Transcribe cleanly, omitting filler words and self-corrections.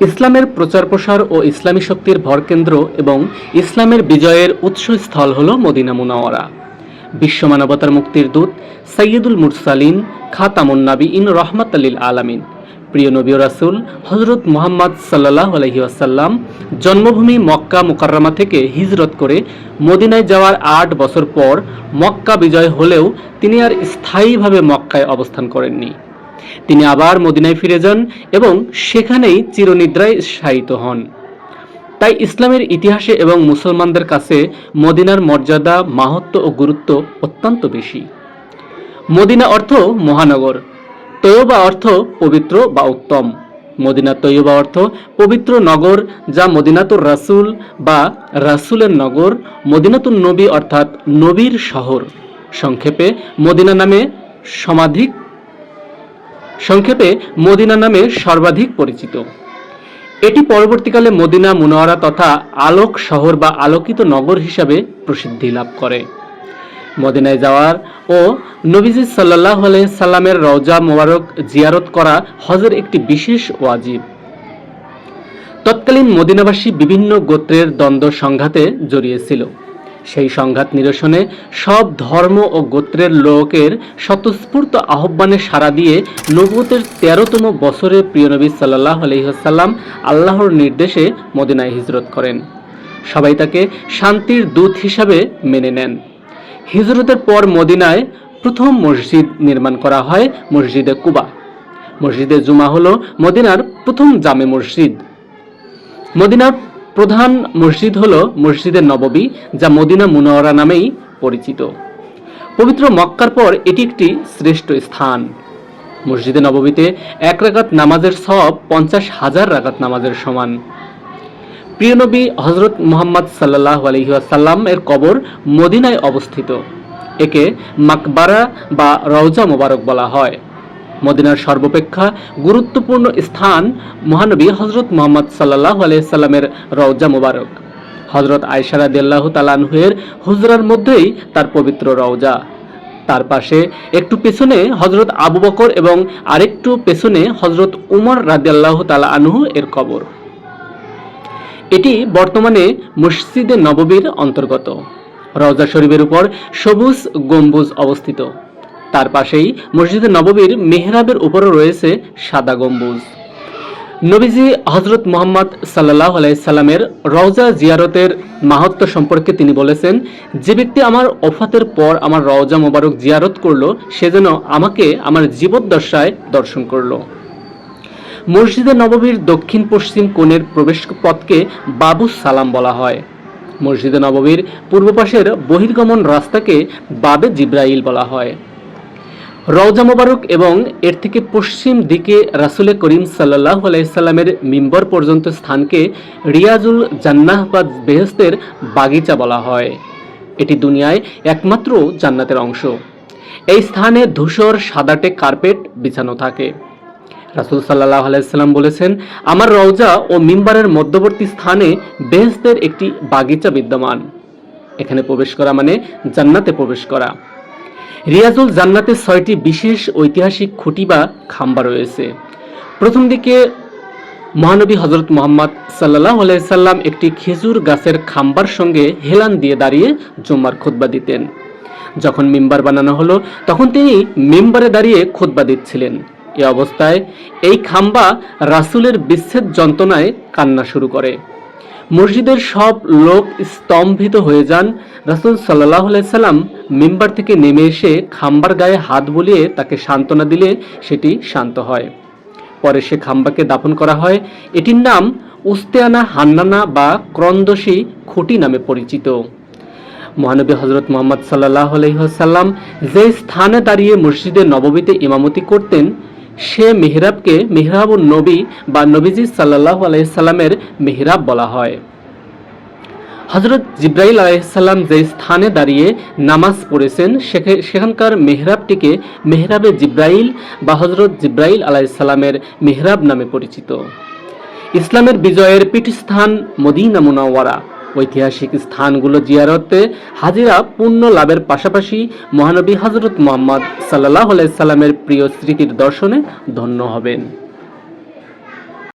ইসলামের প্রচার প্রসার ও ইসলামী শক্তির ভরকেন্দ্র এবং ইসলামের বিজয়ের উৎসস্থল হল মদিনা মুনাওয়ারা। বিশ্ব মানবতার মুক্তির দূত সাইয়্যিদুল মুরসালিন খাতামুন নাবিয়িন রহমাতাল লিল আলামিন প্রিয় নবী ও রাসূল হযরত মুহাম্মদ সাল্লাল্লাহু আলাইহি ওয়াসাল্লাম জন্মভূমি মক্কা মুকাররমা থেকে হিজরত করে মদিনায় যাওয়ার ৮ বছর পর মক্কা বিজয় হলেও তিনি আর স্থায়ীভাবে মক্কায় অবস্থান করেননি। তিনি আবার মদিনায় ফিরে যান এবং সেখানেই চিরনিদ্রায় শায়িত হন। তাই ইসলামের ইতিহাসে এবং মুসলমানদের কাছে মদিনার মর্যাদা, মাহাত্ম্য ও গুরুত্ব অত্যন্ত বেশি। মদিনা অর্থ মহানগর, তৈয়বা অর্থ পবিত্র বা উত্তম। মদিনা তৈয়বা অর্থ পবিত্র নগর, যা মদিনাতুর রাসূল বা রাসূলের নগর। মদিনাতুন নবী অর্থাৎ নবীর শহর। সংক্ষেপে মদিনা নামে সর্বাধিক পরিচিত। এটি পরবর্তীকালে মদিনা মুনাওয়ারা তথা আলোক শহর বা আলোকিত নগর হিসাবে প্রসিদ্ধি লাভ করে। মদিনায় যাওয়ার ও নবীজি সাল্লাল্লাহু আলাইহি সাল্লামের রওজা মোবারক জিয়ারত করা হজের একটি বিশেষ ওয়াজিব। তৎকালীন মদিনাবাসী বিভিন্ন গোত্রের দ্বন্দ্ব সংঘাতে জড়িয়েছিল। সেই সংঘাত নিরসনে সব ধর্ম ও গোত্রের লোকের স্বতঃস্ফূর্ত আহ্বানে সাড়া দিয়ে নবুয়তের 13তম বছরে প্রিয় নবী সাল্লাল্লাহু আলাইহি ওয়াসাল্লাম আল্লাহর নির্দেশে মদিনায় হিজরত করেন। সবাই তাকে শান্তির দূত হিসাবে মেনে নেন। হিজরতের পর মদিনায় প্রথম মসজিদ নির্মাণ করা হয়, মসজিদে কুবা। মসজিদে জুমা হলো মদিনার প্রথম জামে মসজিদ। মদিনার প্রধান মসজিদ হলো মসজিদে নববী, যা মদিনা মুনাওয়ারা নামেই পরিচিত। পবিত্র মক্কার পর এটি একটি শ্রেষ্ঠ স্থান। মসজিদে নববীতে 1 রাকাত নামাজের সওয়াব 50,000 রাকাত নামাজের সমান। প্রিয় নবী হযরত মুহাম্মদ সাল্লাল্লাহু আলাইহি ওয়াসাল্লাম এর কবর মদিনায় অবস্থিত। একে মাকবারা বা রওজা মোবারক বলা হয়। মদিনার সর্বাপেক্ষা গুরুত্বপূর্ণ স্থান মহানবী হযরত মুহাম্মদ সাল্লাল্লাহু আলাইহি সাল্লামের রওজা মোবারক। হযরত আয়েশা রাদিয়াল্লাহু তাআলা আনহার হুজরার মধ্যেই তার পবিত্র রওজা। তার পাশে একটু পেছনে হযরত আবু বকর এবং আরেকটু পেছনে হযরত উমর রাদিয়াল্লাহু তাআলা আনহু এর কবর। এটি বর্তমানে মসজিদে নববীর অন্তর্গত। রওজা শরীফের উপর সবুজ গম্বুজ অবস্থিত। তার পাশেই মসজিদে নববীর মেহরাবের উপরও রয়েছে সাদা গম্বুজ। নবীজি হযরত মুহাম্মদ সাল্লাল্লাহু আলাইহি সাল্লামের রওজা জিয়ারতের মাহাত্ম্য সম্পর্কে তিনি বলেছেন, যে ব্যক্তি আমার ওফাতের পর আমার রওজা মোবারক জিয়ারত করলো, সে যেন আমাকে আমার জীবদ্দশায় দর্শন করলো। মসজিদে নববীর দক্ষিণ পশ্চিম কোণের প্রবেশ পথকে বাবুস সালাম বলা হয়। মসজিদে নববীর পূর্ব পাশের বহির্গমন রাস্তাকে বাবে জিব্রাইল বলা হয়। রওজা মোবারক এবং এর থেকে পশ্চিম দিকে রাসূল করিম সাল্লাল্লাহু আলাইহি সাল্লামের মিম্বর পর্যন্ত স্থানকে রিয়াজুল জান্নাহ বা বেহেশতের বাগিচা বলা হয়। এটি দুনিয়ায় একমাত্র জান্নাতের অংশ। এই স্থানে ধূসর সাদাটে কার্পেট বিছানো থাকে। রাসূল সাল্লাল্লাহু আলাইহি সাল্লাম বলেছেন, আমার রওজা ও মিম্বরের মধ্যবর্তী স্থানে বেহেশতের একটি বাগিচা বিদ্যমান। এখানে প্রবেশ করা মানে জান্নাতে প্রবেশ করা। রিয়াজুল জান্নাতে 6টি বিশেষ ঐতিহাসিক খুঁটি বা খাম্বা রয়েছে। প্রথম দিকে মহানবী হযরত মুহাম্মদ সাল্লাল্লাহু আলাইহি সাল্লাম একটি খেজুর গাছের খাম্বার সঙ্গে হেলান দিয়ে দাঁড়িয়ে জুম্মার খুতবা দিতেন। যখন মিম্বার বানানো হলো, তখন তিনি মিম্বারে দাঁড়িয়ে খুতবা দিচ্ছিলেন। এই অবস্থায় এই খাম্বা রাসূলের বিচ্ছেদ যন্ত্রণায় কান্না শুরু করে। মসজিদের সব লোক স্তম্ভিত হয়ে যান। রাসূল সাল্লাল্লাহু আলাইহি সাল্লাম মিম্বার থেকে নেমে এসে খাম্বার গায়ে হাত বুলিয়ে তাকে সান্ত্বনা দিলে সেটি শান্ত হয়। পরে সে খাম্বাকে দাফন করা হয়। এটির নাম উস্তেয়ানা হান্নানা বা ক্রন্দসী খুঁটি নামে পরিচিত। মহানবী হযরত মুহাম্মদ সাল্লাল্লাহু আলাইহি ওয়াসাল্লাম যে স্থানে দাঁড়িয়ে মসজিদে নববীতে ইমামতি করতেন, সে মিহরাবকে মিহরাবুন নবী বা নবীজি সাল্লাল্লাহু আলাইহি সাল্লামের মিহরাব বলা হয়। হযরত জিব্রাইল আলাইহিস সালাম যে স্থানে দাঁড়িয়ে নামাজ পড়েছেন, সেখানকার মিহরাবটিকে মিহরাবে জিব্রাইল বা হযরত জিব্রাইল আলাইহিস সালামের মিহরাব নামে পরিচিত। ইসলামের বিজয়ের পীঠস্থান মদিনা মুনাওয়ারা। ঐতিহাসিক স্থানগুলো জিয়ারতে হাজিরা পুণ্য লাভের পাশাপাশি মহানবী হযরত মুহাম্মদ সাল্লাল্লাহু আলাইহি সাল্লামের প্রিয় স্মৃতির দর্শনে ধন্য হবেন।